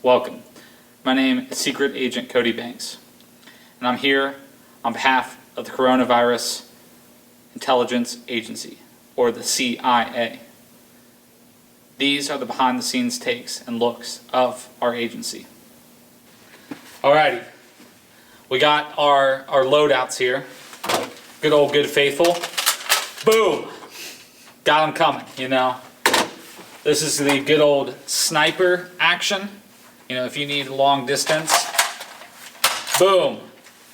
Welcome. My name is Secret Agent Cody Banks, and I'm here on behalf of the Coronavirus Intelligence Agency, or the CIA. These are the behind-the-scenes takes and looks of our agency. Alrighty, we got our loadouts here. Good old good faithful. Boom! Got them coming, you know. This is the good old sniper action. You know, if you need long distance, boom,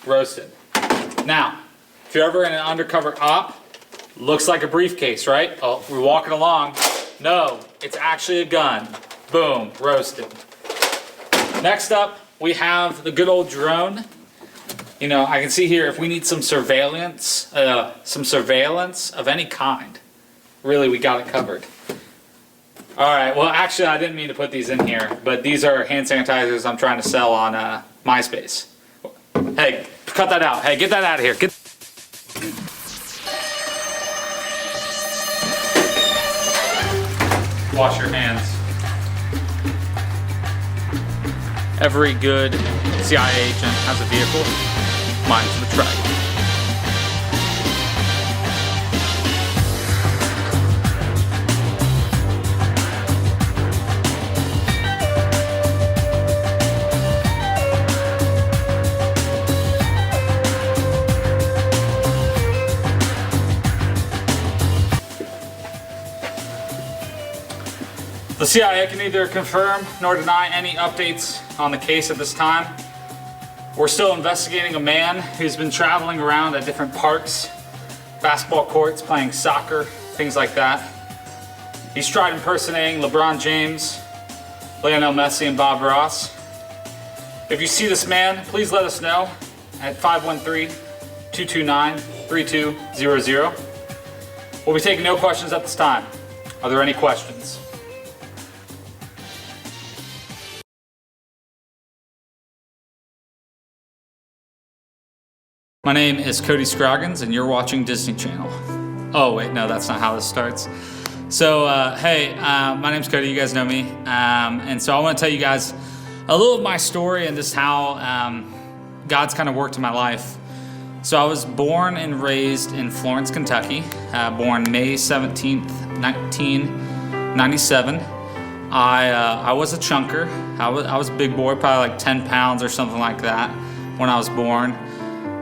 roasted. Now, if you're ever in an undercover op, looks like a briefcase, right? Oh, we're walking along. No, it's actually a gun. Boom, roasted. Next up, we have the good old drone. You know, I can see here if we need some surveillance of any kind, really, we got it covered. All right, well, actually, I didn't mean to put these in here, but these are hand sanitizers I'm trying to sell on MySpace. Hey, cut that out. Hey, get that out of here. Wash your hands. Every good CIA agent has a vehicle. Mine's the Trident. The CIA can neither confirm nor deny any updates on the case at this time. We're still investigating a man who's been traveling around at different parks, basketball courts, playing soccer, things like that. He's tried impersonating LeBron James, Lionel Messi, and Bob Ross. If you see this man, please let us know at 513-229-3200. We'll be taking no questions at this time. Are there any questions? My name is Cody Scroggins, and you're watching Disney Channel. Oh, wait, no, that's not how this starts. So, hey, my name's Cody, you guys know me. And so I want to tell you guys a little of my story and just how God's kind of worked in my life. So I was born and raised in Florence, Kentucky, born May 17th, 1997. I was a chunker. I was a big boy, probably like 10 pounds or something like that when I was born.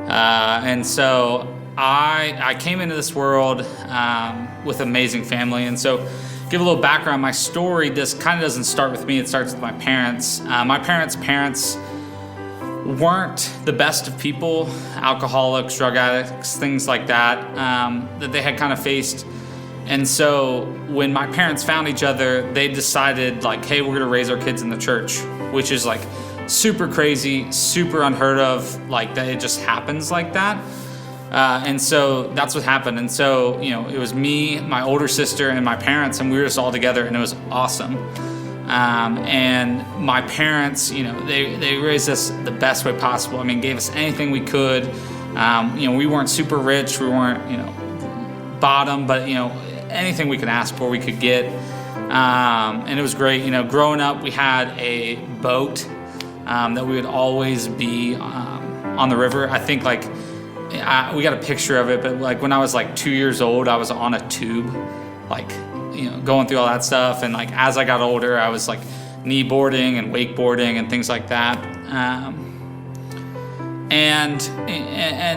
And so I came into this world with an amazing family. And so give a little background. My story just kind of doesn't start with me. It starts with my parents. My parents weren't the best of people, alcoholics, drug addicts, things like that, that they had kind of faced. And so when my parents found each other, they decided like, hey, we're going to raise our kids in the church, which is like super crazy, super unheard of, like that it just happens like that. And so that's what happened. And so, you know, it was me, my older sister, and my parents, and we were just all together, and it was awesome. And my parents, you know, they raised us the best way possible. I mean, gave us anything we could. You know, we weren't super rich, we weren't, you know, bottom, but, you know, anything we could ask for, we could get. And it was great. You know, growing up, we had a boat that we would always be on the river. I think like we got a picture of it, but like when I was like 2 years old, I was on a tube, like, you know, going through all that stuff. And like as I got older, I was like knee boarding and wakeboarding and things like that. And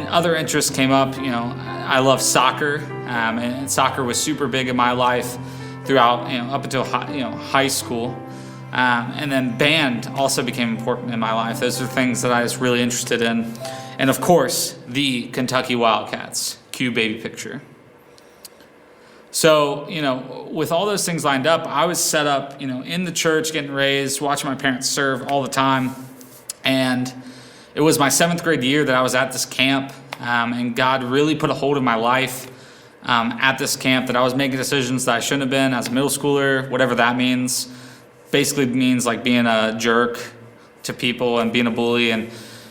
other interests came up. You know, I love soccer, and soccer was super big in my life throughout, you know, up until high school. And then band also became important in my life. Those are things that I was really interested in. And of course, the Kentucky Wildcats, cue baby picture. So, you know, with all those things lined up, I was set up, you know, in the church, getting raised, watching my parents serve all the time. And it was my 7th grade year that I was at this camp. And God really put a hold of my life at this camp, that I was making decisions that I shouldn't have been as a middle schooler, whatever that means. Basically means like being a jerk to people and being a bully, and, you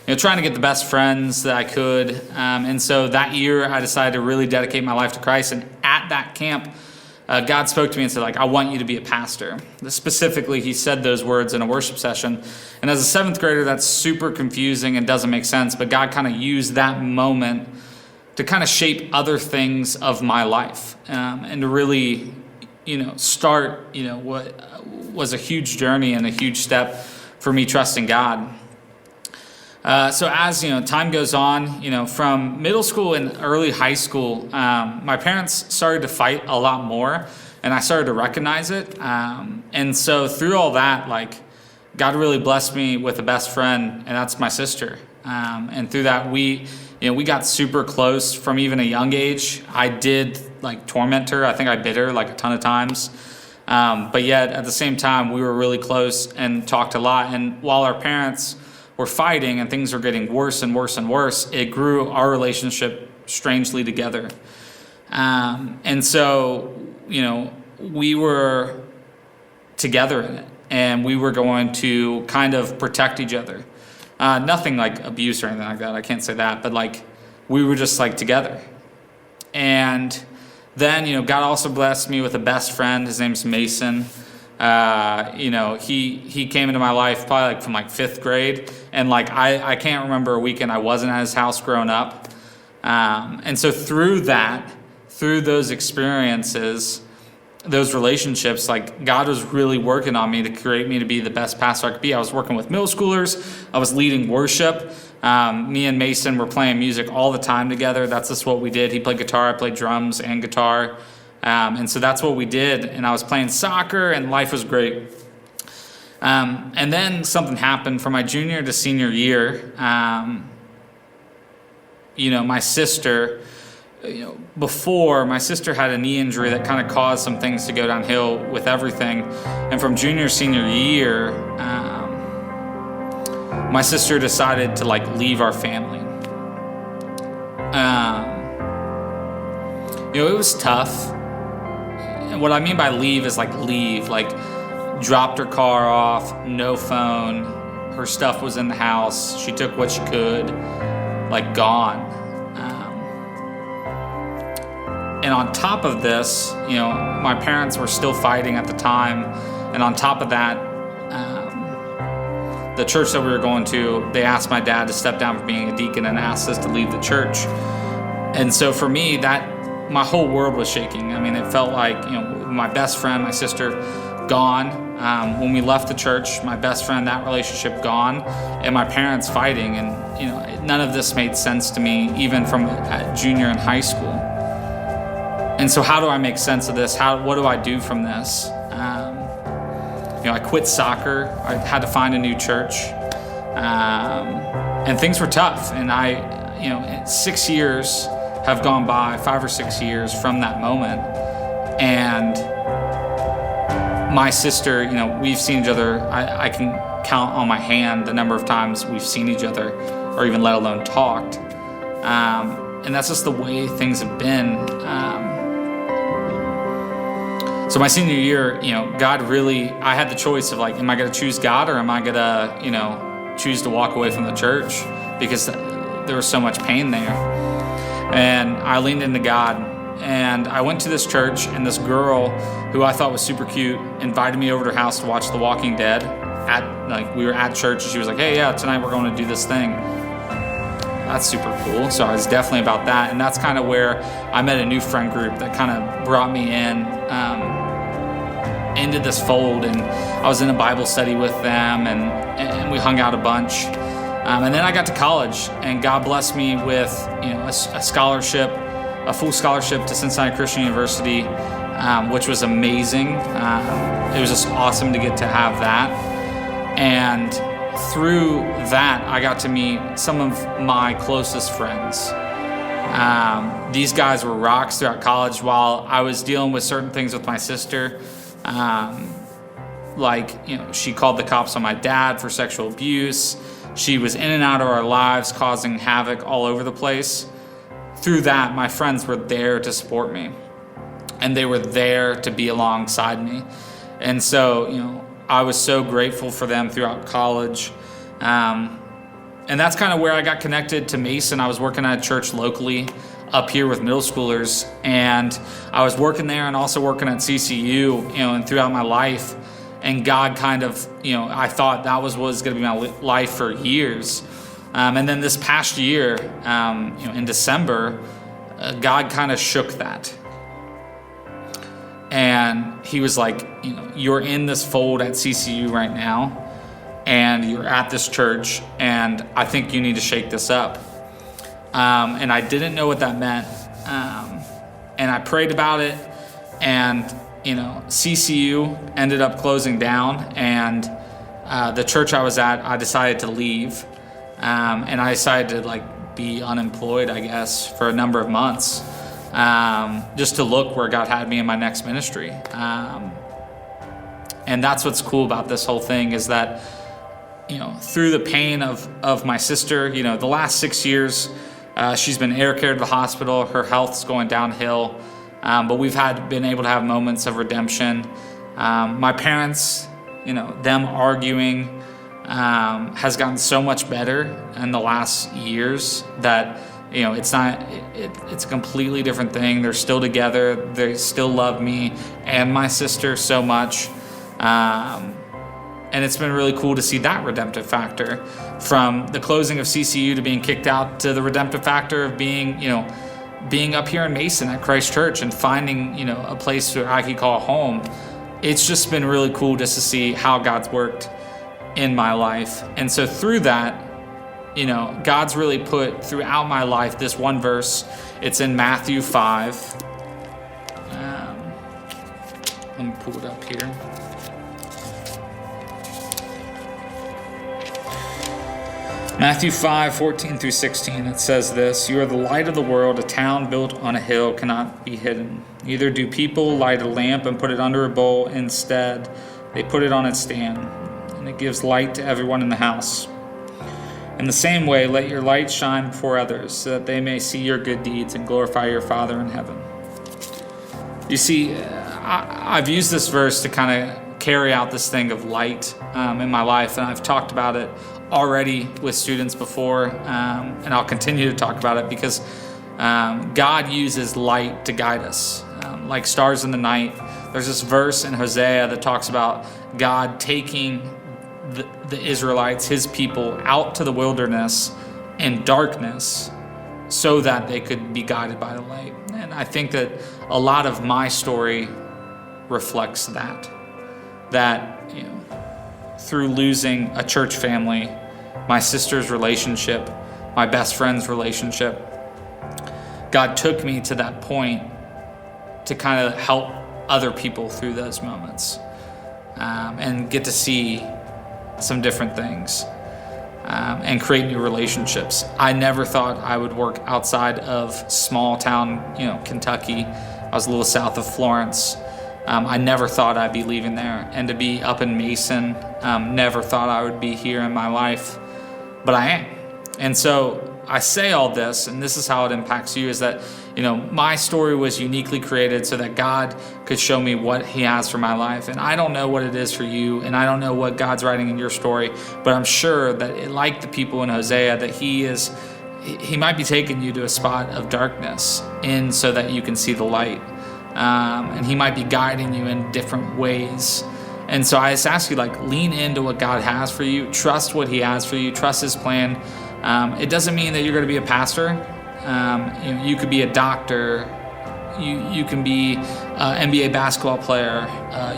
know, trying to get the best friends that I could. And so that year I decided to really dedicate my life to Christ. And at that camp, God spoke to me and said, like, I want you to be a pastor. Specifically, he said those words in a worship session. And as a seventh grader, that's super confusing and doesn't make sense. But God kind of used that moment to kind of shape other things of my life, and to really, start, what was a huge journey and a huge step for me trusting God. So as time goes on, from middle school and early high school, my parents started to fight a lot more, and I started to recognize it. And so through all that, like, God really blessed me with a best friend, and that's my sister. And through that, we got super close from even a young age. I did like torment her. I think I bit her like a ton of times. But yet at the same time, we were really close and talked a lot. And while our parents were fighting and things were getting worse and worse and worse, it grew our relationship strangely together. And so, we were together in it, and we were going to kind of protect each other. Nothing like abuse or anything like that. I can't say that, but like we were just like together. And then, God also blessed me with a best friend. His name's Mason. He came into my life probably like from like 5th grade, and like I can't remember a weekend I wasn't at his house growing up. And so through those experiences, those relationships, like God was really working on me to create me to be the best pastor I could be. I was working with middle schoolers. I was leading worship. Me and Mason were playing music all the time together. That's just what we did. He played guitar, I played drums and guitar. And so that's what we did. And I was playing soccer, and life was great. And then something happened from my junior to senior year. My sister, before, my sister had a knee injury that kind of caused some things to go downhill with everything. And from junior, senior year, my sister decided to like leave our family. It was tough. And what I mean by leave is like leave, like dropped her car off, no phone, her stuff was in the house, she took what she could, like gone. And on top of this, my parents were still fighting at the time. And on top of that, the church that we were going to, they asked my dad to step down from being a deacon and asked us to leave the church. And so for me, my whole world was shaking. I mean, it felt like, my best friend, my sister, gone. When we left the church, my best friend, that relationship gone, and my parents fighting. And, none of this made sense to me, even from junior and high school. And so how do I make sense of this? What do I do from this? I quit soccer. I had to find a new church. And things were tough. And 6 years have gone by, 5 or 6 years from that moment. And my sister, we've seen each other. I can count on my hand the number of times we've seen each other, or even let alone talked. And that's just the way things have been. So my senior year, God really, I had the choice of like, am I going to choose God, or am I going to, choose to walk away from the church, because there was so much pain there. And I leaned into God, and I went to this church, and this girl who I thought was super cute invited me over to her house to watch The Walking Dead. We were at church, and she was like, hey, yeah, tonight we're going to do this thing. That's super cool. So I was definitely about that. And that's kind of where I met a new friend group that kind of brought me into this fold. And I was in a Bible study with them, and we hung out a bunch. And then I got to college, and God blessed me with a scholarship, a full scholarship to Cincinnati Christian University, which was amazing. It was just awesome to get to have that. And through that, I got to meet some of my closest friends. These guys were rocks throughout college while I was dealing with certain things with my sister. She called the cops on my dad for sexual abuse. She was in and out of our lives, causing havoc all over the place. Through that, my friends were there to support me, and they were there to be alongside me. And so, I was so grateful for them throughout college. And that's kind of where I got connected to Mason. I was working at a church locally up here with middle schoolers, and I was working there and also working at CCU, and throughout my life. And God kind of, I thought that was going to be my life for years. And then this past year, in December, God kind of shook that. And he was like, you're in this fold at CCU right now, and you're at this church, and I think you need to shake this up. And I didn't know what that meant. And I prayed about it, and CCU ended up closing down, and the church I was at, I decided to leave. And I decided to be unemployed, I guess, for a number of months, just to look where God had me in my next ministry. And that's what's cool about this whole thing, is that, through the pain of my sister, the last 6 years, she's been air cared to the hospital. Her health's going downhill. But we've been able to have moments of redemption. My parents, them arguing, has gotten so much better in the last years that, it's a completely different thing. They're still together. They still love me and my sister so much. And it's been really cool to see that redemptive factor, from the closing of CCU to being kicked out, to the redemptive factor of being up here in Mason at Christ Church and finding, a place where I could call home. It's just been really cool just to see how God's worked in my life. And so through that, God's really put throughout my life this one verse. It's in Matthew 5. Let me pull it up here. Matthew 5:14-16, it says this: "You are the light of the world. A town built on a hill cannot be hidden. Neither do people light a lamp and put it under a bowl. Instead, they put it on its stand, and it gives light to everyone in the house. In the same way, let your light shine before others, so that they may see your good deeds and glorify your Father in heaven." You see, I've used this verse to kind of carry out this thing of light in my life, and I've talked about it already with students before, and I'll continue to talk about it, because God uses light to guide us, like stars in the night. There's this verse in Hosea that talks about God taking the Israelites, his people, out to the wilderness in darkness so that they could be guided by the light. And I think that a lot of my story reflects that through losing a church family, my sister's relationship, my best friend's relationship, God took me to that point to kind of help other people through those moments, and get to see some different things, and create new relationships. I never thought I would work outside of small town, Kentucky. I was a little south of Florence. I never thought I'd be leaving there, and to be up in Mason, never thought I would be here in my life, but I am. And so I say all this, and this is how it impacts you, is that, my story was uniquely created so that God could show me what he has for my life. And I don't know what it is for you, and I don't know what God's writing in your story, but I'm sure that, like the people in Hosea, that he might be taking you to a spot of darkness so that you can see the light. And he might be guiding you in different ways. And so I just ask you, lean into what God has for you. Trust what he has for you. Trust his plan. It doesn't mean that you're going to be a pastor. You could be a doctor. You can be an NBA basketball player.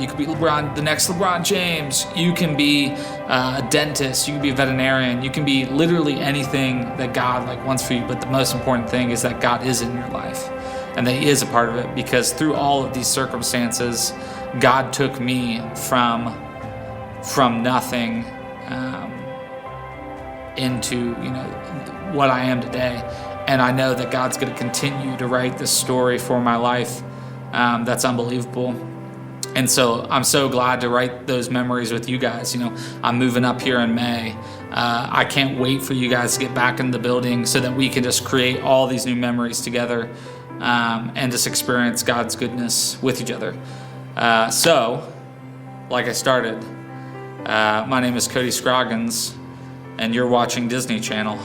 You could be the next LeBron James. You can be a dentist. You can be a veterinarian. You can be literally anything that God wants for you. But the most important thing is that God is in your life, and that he is a part of it, because through all of these circumstances, God took me from nothing into what I am today. And I know that God's going to continue to write this story for my life that's unbelievable. And so I'm so glad to write those memories with you guys. I'm moving up here in May. I can't wait for you guys to get back in the building so that we can just create all these new memories together, and just experience God's goodness with each other. So, like I started, my name is Cody Scroggins, and you're watching Disney Channel.